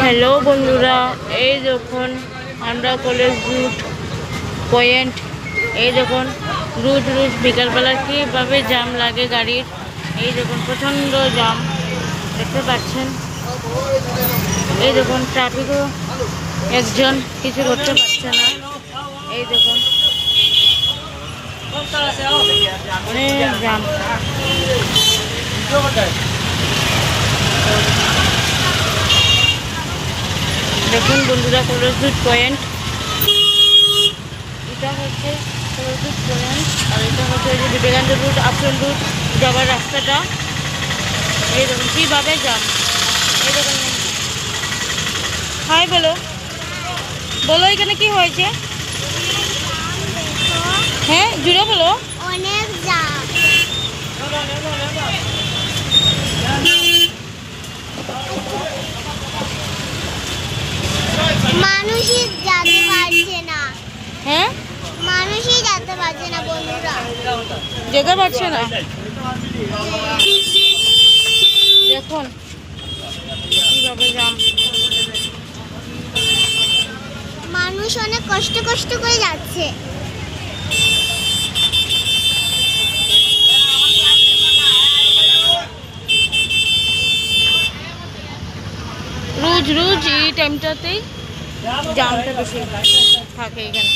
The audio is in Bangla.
হ্যালো বন্ধুরা, এই দেখুন আমরা কলেজ রুট পয়েন্ট। এই দেখুন রুট বিকালবেলা কীভাবে জাম লাগে গাড়ির। এই দেখুন প্রচণ্ড জাম দেখতে পাচ্ছেন। এই দেখুন ট্রাফিকও একজন কিছু করতে পারছে না। এই দেখুন অনেক জাম। দেখুন বন্ধুরা কলেজ রুট পয়েন্ট, এটা হচ্ছে কলেজ রুট পয়েন্ট, আর এটা হচ্ছে যে বিবেকানন্দ রুট আফরন রুট যাওয়ার রাস্তাটা। এই দেখুন কীভাবে যাম। এই দেখুন, হাই বলো বলো, এখানে কি হয়েছে? হ্যাঁ জুড়ে বলো। অনেক জাম। মানুষই যেতে পারছে না। হ্যাঁ মানুষই যেতে পারছে না বন্ধুরা, যেতে পারছে না। দেখুন কীভাবে জাম। মানুষ অনেক কষ্ট করে যাচ্ছে। রোজ এই টাইমটাতেই জামটা বেশি থাকে এখানে।